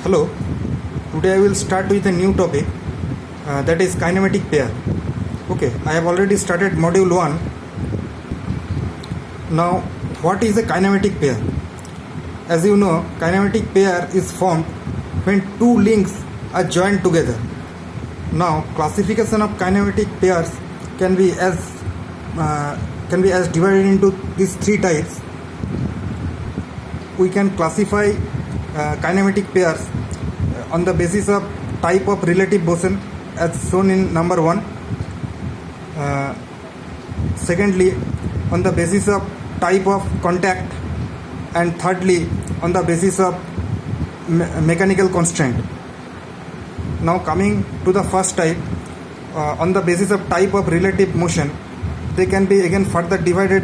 Hello, today I will start with a new topic that is kinematic pair. Okay, I have already started module 1. Now, what is a kinematic pair? As you know, kinematic pair is formed when two links are joined together. Now, classification of kinematic pairs can be as divided into these three types. We can classify kinematic pairs on the basis of type of relative motion as shown in number 1. Secondly, on the basis of type of contact, and thirdly on the basis of mechanical constraint. Now coming to the first type, on the basis of type of relative motion, they can be again further divided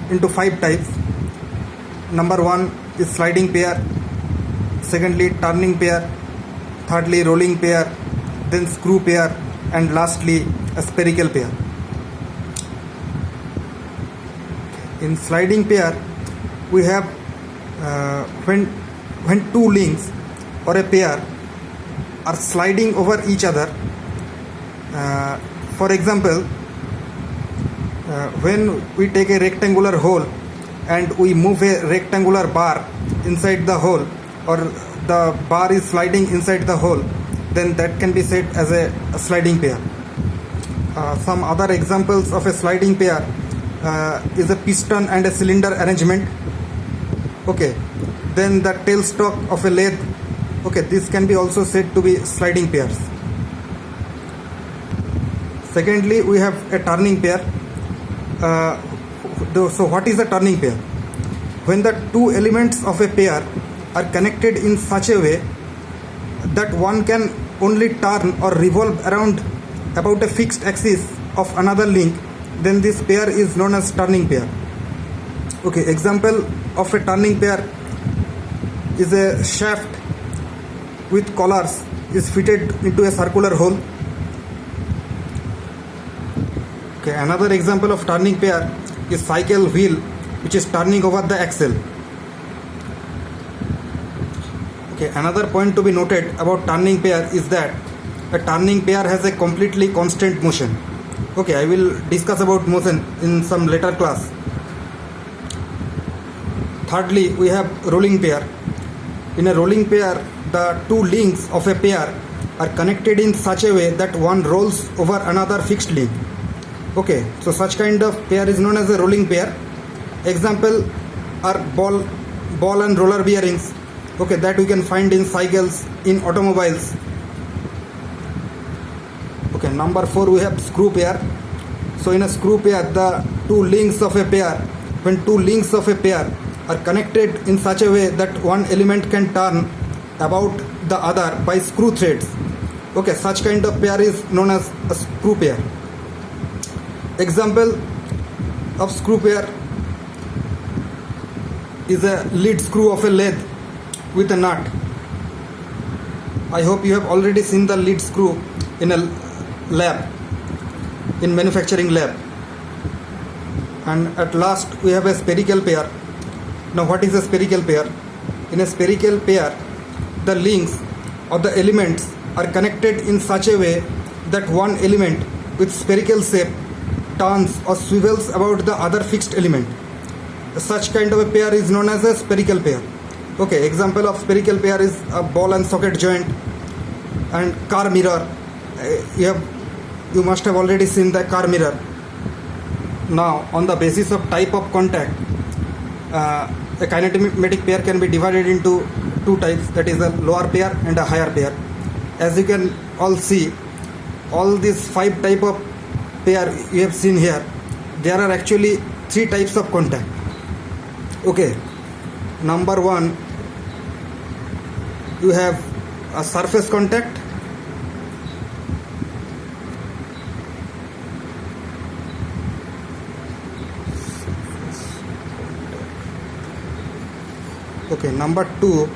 into 5 types. Number 1 is sliding pair, secondly turning pair, thirdly rolling pair, then screw pair, and lastly a spherical pair. In sliding pair, we have when two links or a pair are sliding over each other. For example, when we take a rectangular hole and we move a rectangular bar inside the hole, or the bar is sliding inside the hole, then that can be said as a sliding pair. Some other examples of a sliding pair is a piston and a cylinder arrangement. Okay, then the tailstock of a lathe. Okay, this can be also said to be sliding pairs. Secondly, we have a turning pair. So what is a turning pair? When the two elements of a pair are connected in such a way that one can only turn or revolve around about a fixed axis of another link, then this pair is known as turning pair. Okay, example of a turning pair is a shaft with collars is fitted into a circular hole. Okay, another example of turning pair is cycle wheel, which is turning over the axle. Okay, another point to be noted about turning pair is that a turning pair has a completely constant motion. Okay, I will discuss about motion in some later class. Thirdly, we have rolling pair. In a rolling pair, the two links of a pair are connected in such a way that one rolls over another fixed link. Okay, so such kind of pair is known as a rolling pair. Example are ball and roller bearings. Okay, that we can find in cycles, in automobiles. Okay, number 4 we have screw pair. So in a screw pair, the two links of a pair, when two links of a pair are connected in such a way that one element can turn about the other by screw threads. Okay, such kind of pair is known as a screw pair. Example of screw pair is a lead screw of a lathe with a nut. I hope you have already seen the lead screw in a lab, in manufacturing lab. And at last we have a spherical pair. Now what is a spherical pair? In a spherical pair, the links or the elements are connected in such a way that one element with spherical shape turns or swivels about the other fixed element. Such kind of a pair is known as a spherical pair. Okay, example of spherical pair is a ball and socket joint and car mirror. You must have already seen the car mirror. Now, on the basis of type of contact, a kinematic pair can be divided into 2 types, that is a lower pair and a higher pair. As you can all see, all these 5 type of pair you have seen here, there are actually 3 types of contact. Okay, number 1, you have a surface contact. Okay, number 2,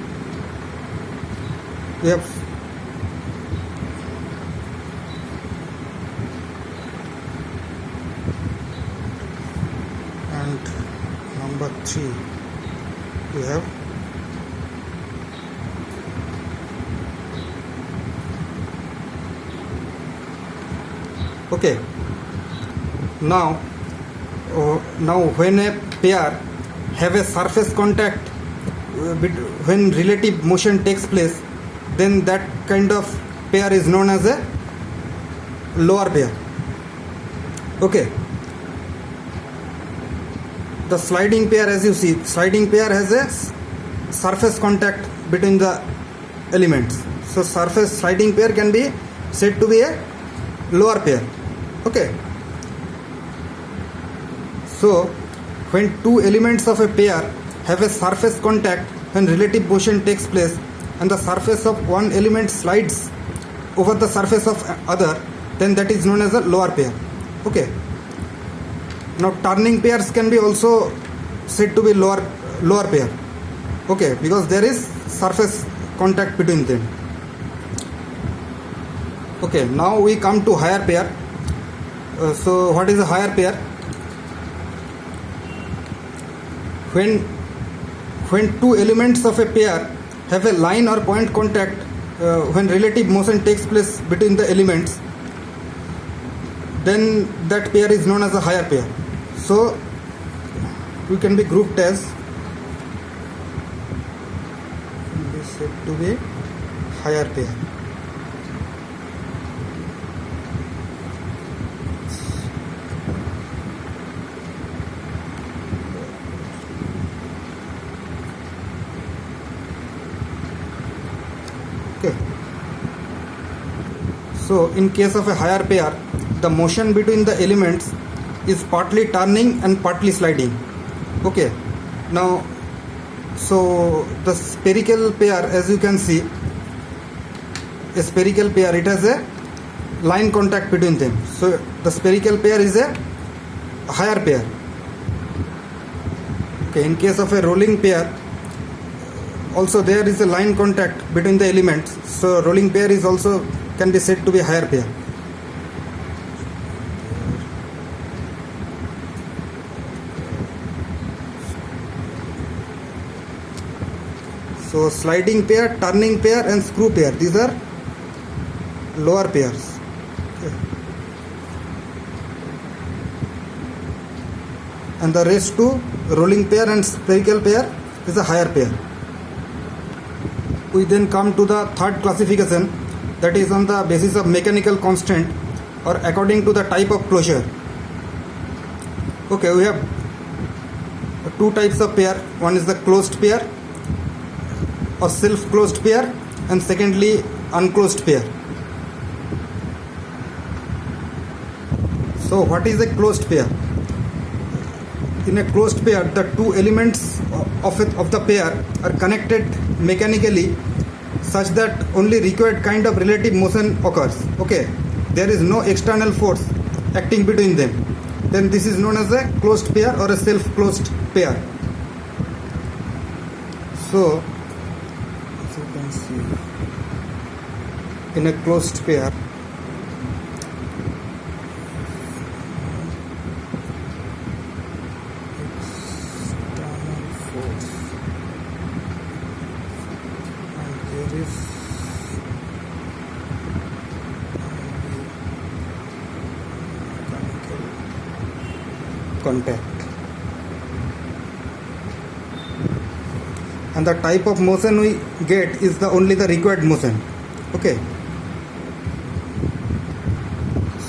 we have and number 3 we have Okay. Now when a pair have a surface contact, when relative motion takes place, then that kind of pair is known as a lower pair. Okay. The sliding pair, as you see, sliding pair has a surface contact between the elements. So surface sliding pair can be said to be a lower pair. Okay. So when two elements of a pair have a surface contact, when relative motion takes place and the surface of one element slides over the surface of other, then that is known as a lower pair. Okay. Now turning pairs can be also said to be lower pair. Okay, because there is surface contact between them. Okay, now we come to higher pair. So what is a higher pair? When two elements of a pair have a line or point contact, when relative motion takes place between the elements, then that pair is known as a higher pair. So we can be grouped as said to be higher pair. Okay. So in case of a higher pair, the motion between the elements is partly turning and partly sliding. Okay. Now, so the spherical pair, as you can see, a spherical pair, it has a line contact between them. So the spherical pair is a higher pair. Okay. In case of a rolling pair, also there is a line contact between the elements. So rolling pair is also can be said to be higher pair. So sliding pair, turning pair and screw pair, these are lower pairs. Okay. And the rest two, rolling pair and spherical pair, is a higher pair. We then come to the third classification, that is on the basis of mechanical constant or according to the type of closure. Okay, we have two types of pair. One is the closed pair or self-closed pair, and secondly unclosed pair. So what is a closed pair? In a closed pair, the two elements of the pair are connected mechanically such that only required kind of relative motion occurs. Okay, there is no external force acting between them. Then this is known as a closed pair or a self-closed pair. So as you can see, in a closed pair, external force, and there is mechanical contact. And the type of motion we get is only the required motion. Okay.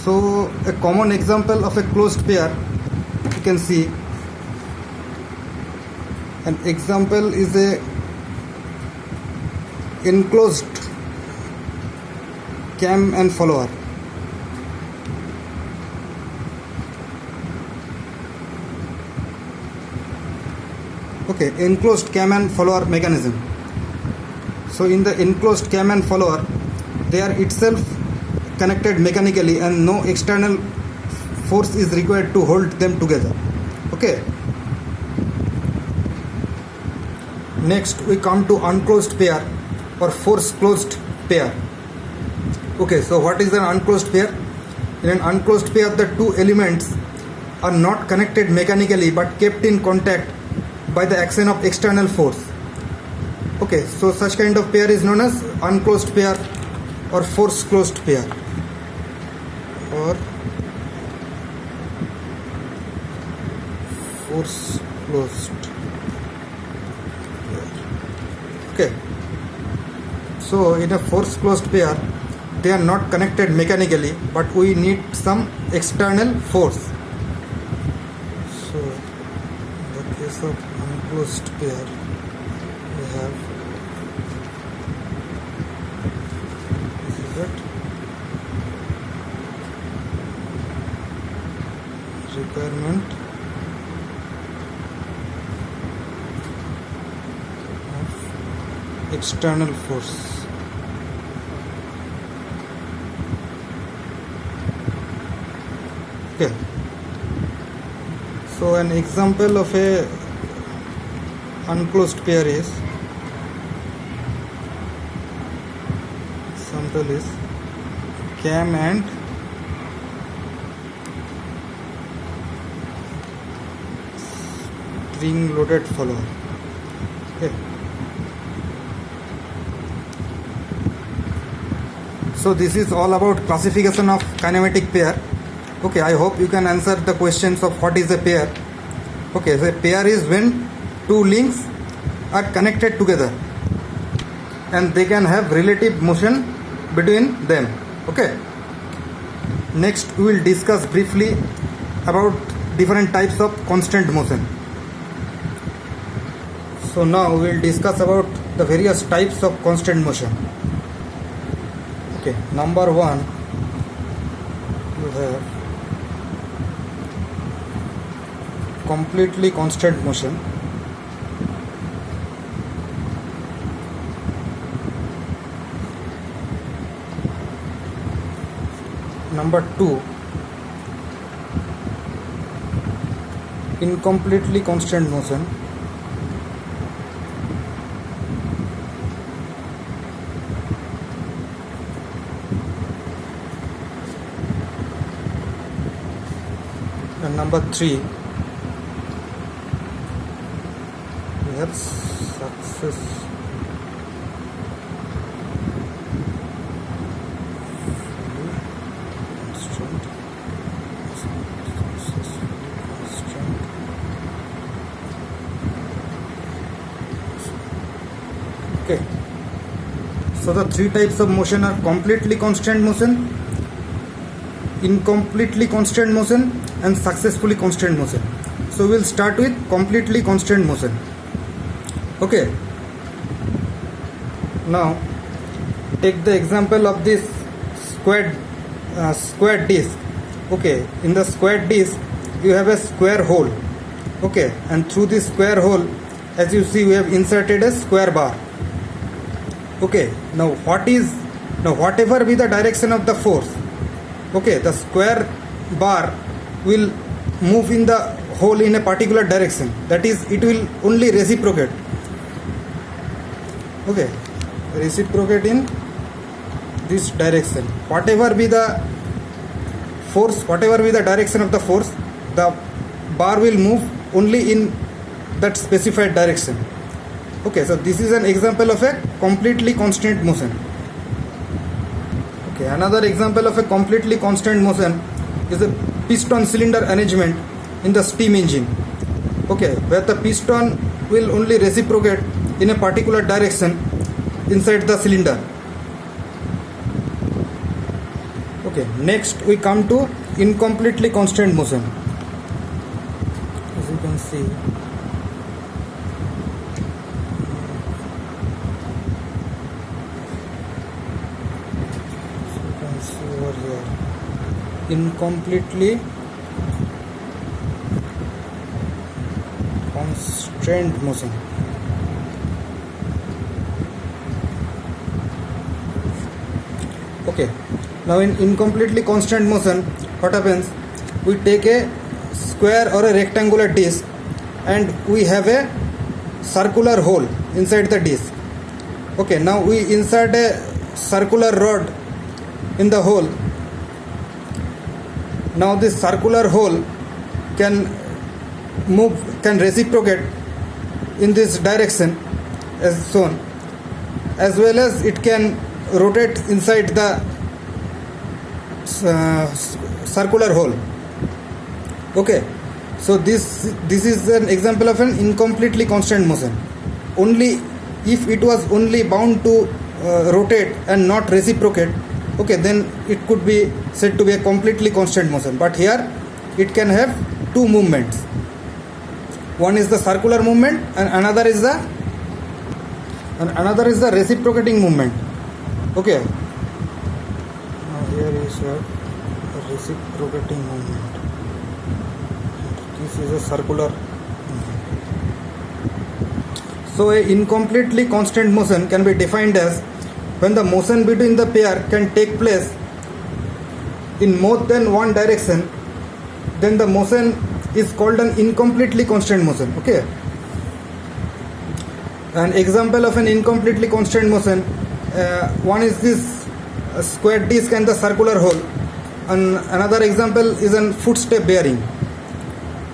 So a common example of a closed pair, you can see an example is a enclosed cam and follower. Okay, enclosed cam and follower mechanism. So in the enclosed cam and follower, they are itself connected mechanically and no external force is required to hold them together. Okay. Next we come to unclosed pair or force closed pair. Okay, so what is an unclosed pair? In an unclosed pair, the two elements are not connected mechanically but kept in contact by the action of external force. Okay, so such kind of pair is known as unclosed pair or force closed pair or force closed. Okay, so in a force closed pair they are not connected mechanically, but we need some external force. So in the case of unclosed pair we have this is it, requirement of external force. Okay, so an example of a unclosed pair is cam and spring loaded follower. Okay, so this is all about classification of kinematic pair. Okay, I hope you can answer the questions of what is a pair. Okay, so a pair is when two links are connected together and they can have relative motion between them. Okay, next we will discuss briefly about different types of constant motion. So now we will discuss about the various types of constant motion. Okay, number one, you have completely constant motion. Number two, incompletely constant motion. And number three, we have success. Okay, so the three types of motion are completely constant motion, incompletely constant motion, and successfully constant motion. So we'll start with completely constant motion. Okay, now take the example of this square disc. Okay, in the square disc you have a square hole. Okay, and through this square hole, as you see, we have inserted a square bar. Okay, now whatever be the direction of the force, okay, the square bar will move in the hole in a particular direction, that is, it will only reciprocate. Okay, reciprocate in this direction. Whatever be the force, whatever be the direction of the force, the bar will move only in that specified direction. Okay, so this is an example of a completely constant motion. Okay, another example of a completely constant motion is a piston cylinder arrangement in the steam engine. Okay, where the piston will only reciprocate in a particular direction inside the cylinder. Okay, next we come to incompletely constant motion. As you can see, over here, incompletely constant motion. Okay, now in incompletely constant motion, what happens? We take a square or a rectangular disc and we have a circular hole inside the disc. Okay, now we insert a circular rod in the hole. Now this circular hole can reciprocate in this direction as shown, as well as it can rotate inside the circular hole. Okay, So this is an example of an incompletely constant motion. Only if it was only bound to rotate and not reciprocate, okay, then it could be said to be a completely constant motion. But here it can have two movements. One is the circular movement and another is the reciprocating movement. Okay. Now here is a reciprocating movement. This is a circular movement. So a incompletely constant motion can be defined as when the motion between the pair can take place in more than one direction, then the motion is called an incompletely constant motion. Okay. An example of an incompletely constant motion, one is this square disc and the circular hole, and another example is a footstep bearing.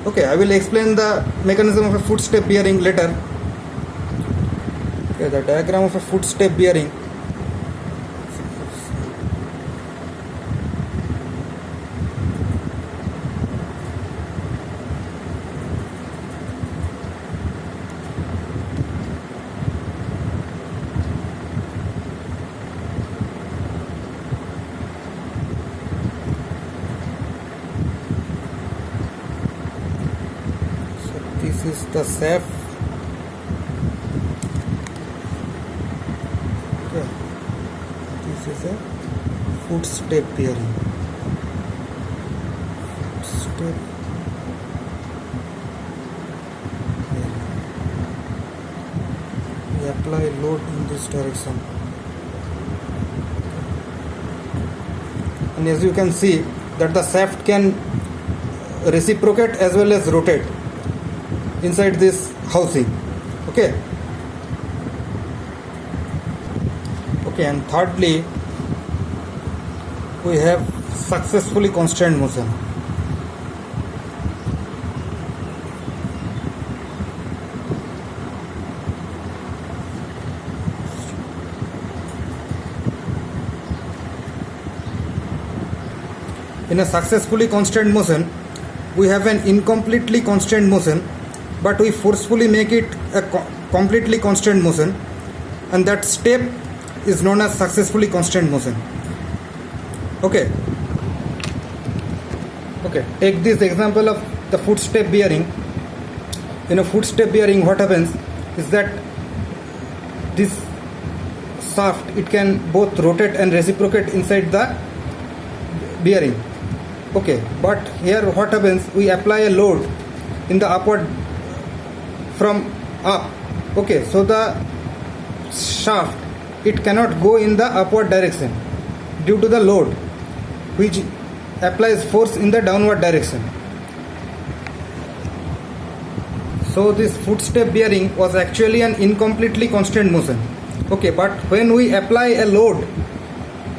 Okay, I will explain the mechanism of a footstep bearing later. Okay, the diagram of a footstep bearing. This is the shaft. Okay. This is a footstep bearing. Footstep bearing. We apply load in this direction, and as you can see that the shaft can reciprocate as well as rotate inside this housing. Okay. Okay, and thirdly we have successfully constant motion. In a successfully constant motion, we have an incompletely constant motion, but we forcefully make it a completely constant motion, and that step is known as successfully constant motion. Okay. Okay, take this example of the footstep bearing. In a footstep bearing, what happens is that this shaft, it can both rotate and reciprocate inside the bearing. Okay, but here what happens, we apply a load in the upward from up. Okay, so the shaft, it cannot go in the upward direction due to the load which applies force in the downward direction. So this footstep bearing was actually an incompletely constant motion. Okay, but when we apply a load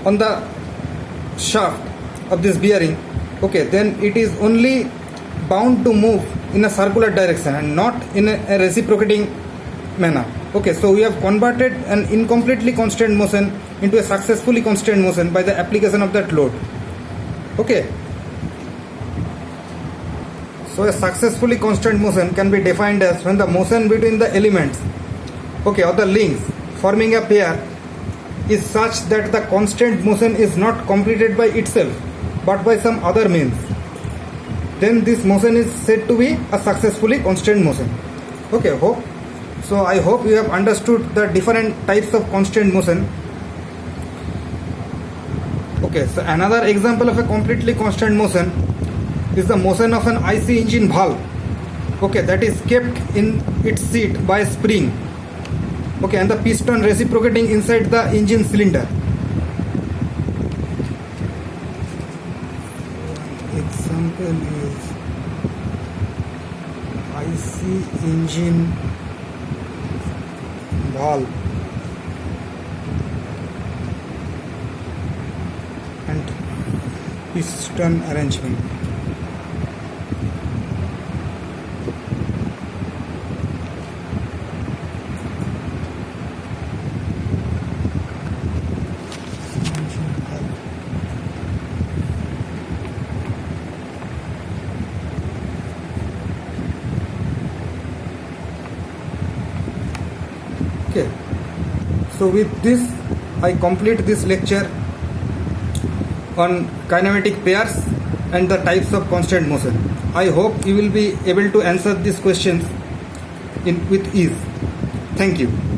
on the shaft of this bearing, okay, then it is only bound to move in a circular direction and not in a reciprocating manner. Okay, so we have converted an incompletely constant motion into a successfully constant motion by the application of that load. Okay, so a successfully constant motion can be defined as when the motion between the elements, okay, or the links forming a pair is such that the constant motion is not completed by itself but by some other means, then this motion is said to be a successfully constant motion. Okay, so I hope you have understood the different types of constant motion. Okay, so another example of a completely constant motion is the motion of an IC engine valve. Okay, that is kept in its seat by a spring. Okay, and the piston reciprocating inside the engine cylinder. Example is IC engine valve and piston arrangement. Okay, so with this I complete this lecture on kinematic pairs and the types of constant motion. I hope you will be able to answer these questions with ease. Thank you.